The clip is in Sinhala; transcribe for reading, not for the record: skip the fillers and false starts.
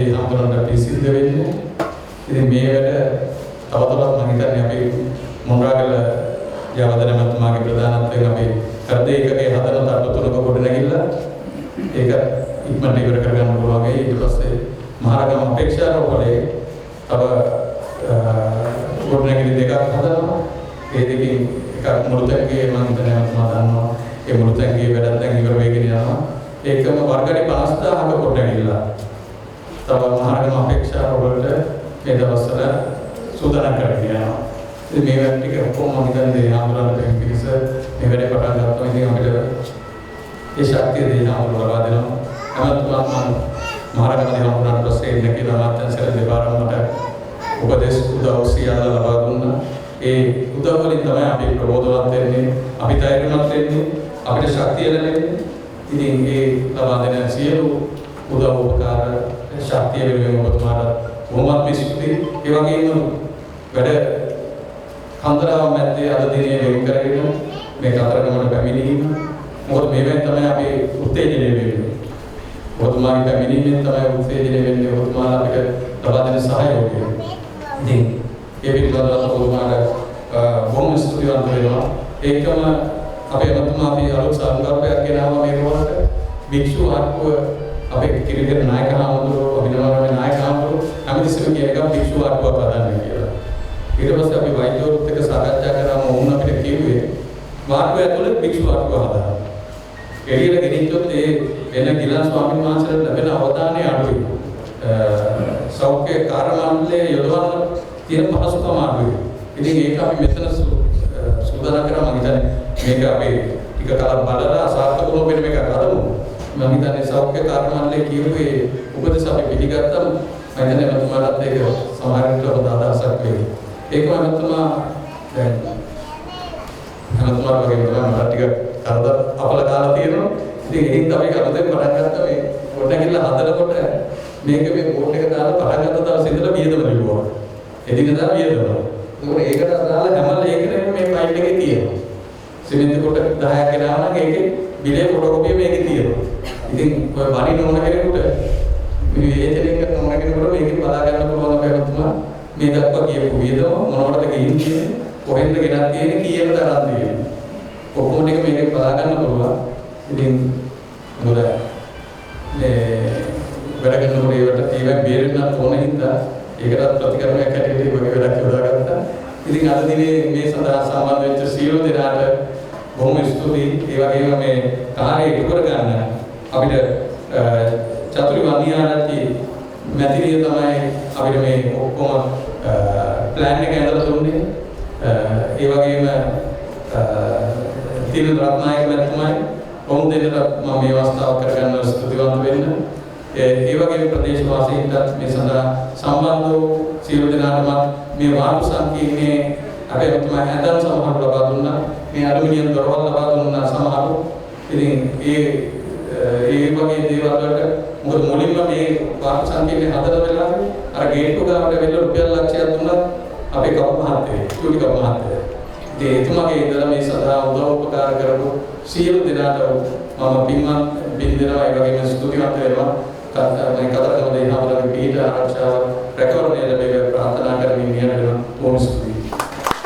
හඳුනන්න පිසිද්ධ වෙන්නේ. ඉතින් මේ වැඩ තව තවත් මම හිතන්නේ අපි මොණරාගල ජයවර්ධන මහත්මයාගේ ප්‍රධානත්වයෙන් අපි කරදේකගේ හදන තට්ටු තුනක ගොඩනැගිලා ඒක ඉක්මනට ඉවර කරගන්න පුළුවන් වෙයි. ඊට පස්සේ මහරගම අපේක්ෂාරෝපණයේ තව ගොඩනැගිලි දෙකක් හදනවා. ඒ දෙකෙන් එකක් මුළුතැන්ගේ මම හිතන්නේ මම දන්නවා. ඒ මුළුතැන්ගේ වැඩත් දැන් ඉවර වෙගෙන යනවා. ඒකම වර්ගණි 50000ක ගොඩනැගිලා තව මහරගම අපේක්ෂාරෝපණයට මේ දවස්වල සූදානම් කරගෙන යනවා. ඉතින් මේ වැඩ ටික ඔක්කොම මම හිතන්නේ ආම්බුලන්ස් පිරිස මේ වැඩේ පටන් ගන්නවා. ඉතින් අපිට ඒ ශක්තිය දෙන්න ආම්බුලන්ස් ලබා දෙනවා. අමතකවත් මම මහරගම දිනවුනාට පස්සේ ඉන්න කියලා මාත්‍යංශර දෙපාරක් මට උපදේශ උදව් සියල්ල ලබා දුන්නා. ඒ උදව් වලින් තමයි අපි ප්‍රබෝධවත් වෙන්නේ, අපි ධෛර්යමත් වෙන්නේ, අපිට ශක්තිය ලැබෙන්නේ. ඉතින් ඒ ලබා දෙන සියලු උදව් උපකාර ශක්තිය වෙනුවෙන් ඔබතුමාට බොහොමත් ස්තුතියි. ඒ වගේම වැඩ කන්දරාව මැද්දේ අද දිනේ වෙන් කරගෙන මේ කතරගමට පැමිණීම. මොකද මේවෙන් තමයි අපි උත්තේජනය වෙන්නේ. ඔබතුමාගේ පැමිණීමෙන් තමයි උත්තේජනය වෙන්නේ. ඔබතුමාලා අපිට ලබා දෙන සහයෝගය. ඉතින් ඒ පිළිබඳව ඔබතුමාට බොහොම ස්තුතිවන්ත වෙනවා. ඒකම අපේ ඔබතුමා අපි අලුත් සංකල්පයක් ගෙනාවා මේ රෝහලට. භික්ෂු ආත්මව අපේ කිරිදෙන නායක හාමුදුරුවෝ අභිනවරමේ නායක හාමුදුරුවෝ හැමතිස්සෙම කියන එක භික්ෂු ආත්මව හදන්න කියලා. ඊට පස්සේ අපි වෛද්‍යවරුත් එක්ක සාකච්ඡා කරාම වුණ අපිට කිව්වේ වාර්ගය ඇතුළේ භික්ෂු ආත්මව හදන්න. එළියට ගෙනිච්චොත් ඒ වෙන ගිලන් ස්වාමීන් වහන්සේලාට ලැබෙන අවධානය අඩුයි. සෞඛ්‍ය කාර්යාලයේ යොදවන්න තියෙන පහසුකම අඩුයි. ඉතින් ඒක අපි මෙතන සූදානම් කරා. මම හිතන්නේ මේක අපි ටික කාලක් බලලා සාර්ථක වුණොත් වෙන මේක කරමු. මම හිතන්නේ සෞඛ්‍ය කාර්යාලයේ කියුවේ උපදෙස් අපි පිළිගත්තම මම හිතන්නේ මතුමාලත් ඒක සමහර විට හොඳ අදහසක් වෙයි. ඒකම මතුමා දැන් මතුමා වගේ මම ටික කරදර අපල කාලා තියෙනවා. ඉතින් ඒකින් තමයි අලුතෙන් පටන් ගත්ත මේ ගොඩනැගිල්ල හදනකොට මේක මේ බෝඩ් එක දාලා පටන් ගත්ත දවසේ ඉඳලා වියදම ලිව්වා. එදිනෙදා වියදම. ඒකට අදාළ හැම ලේඛනයක්ම මේ ෆයිල් එකේ තියෙනවා. සිමෙන්ති කොට 10ක් ගෙනාවා නම් ඒකේ බිලේ ෆොටෝකෝපිය මේකේ තියෙනවා. ඉතින් ඔය වරින් ඕන කෙනෙකුට මේ වේචනයක ඕන කෙනෙකුට මේකෙන් බලා ගන්න පුළුවන් අපේ මතුමා මේ දක්වා කියපු වියදම මොනවටද ගෙන්නේ කොහෙන්ද ගෙනත් තියෙන්නේ කීයක තරම් තියෙන්නේ ඔක්කොම ටික මේකෙන් බලා ගන්න පුළුවන්. ඉතින් මොකද මේ වැඩ කරනකොට ඒවට ඒවෙන් බේරෙන්නත් ඕන හින්දා ඒකට ප්‍රතිකරණයක් හැටියට මේ වගේ වැඩක් යොදාගත්තා. ඉතින් අද දිනේ මේ සඳහා සම්බන්ධ වෙච්ච සියලු දෙනාට බොහොම ස්තුතියි. ඒ වගේම මේ කාර්යය ඉටු කරගන්න අපිට චතුරි වන්නියාරච්චි මැතිරිය තමයි අපිට මේ ඔක්කොම ප්ලෑන් එක ඇඳලා දුන්නේ. ඒ වගේම තිල රත්නායක මැතිතුමයි ඔවුන් දෙන්නට මම මේ අවස්ථාව කරගන්න ස්තුතිවන්ත වෙන්න. ඒ වගේම ප්‍රදේශ වාසීන්ට මේ සඳහා සම්බන්ධ වූ සියලු දෙනාටම මේ වාර්තු සංකීර්ණයේ අපේ මතුමා ඇඳන් සමහර ලබා දුන්නා. මේ ඇලුමිනියම් දොරවල් ලබා දුන්නා සමහරු. ඉතින් ඒ වගේ දේවල් වලට මොකද මුලින්ම මේ වාර්තු සංකීර්ණය හදන වෙලාවේ අර ගේට්ටු ගාවට වෙල රුපියල් ලක්ෂයක් දුන්නා අපේ කපු මහත්තයා, චූටි කපු මහත්තයා. ඉතින් එතුමාගේ ඉඳලා මේ සඳහා උදව් උපකාර කරපු සියලු දෙනාට මම පින්වත් බින් දෙනවා. ඒ වගේම ස්තුතිවන්ත වෙනවා. මේ කතරගම දෙවියන්ගේ පීඨ ආරක්ෂාව රැකවරණය ලැබෙන්න ප්‍රාර්ථනා කරමින් ඉන්න වෙනවා. බොහොම ස්තුතියි.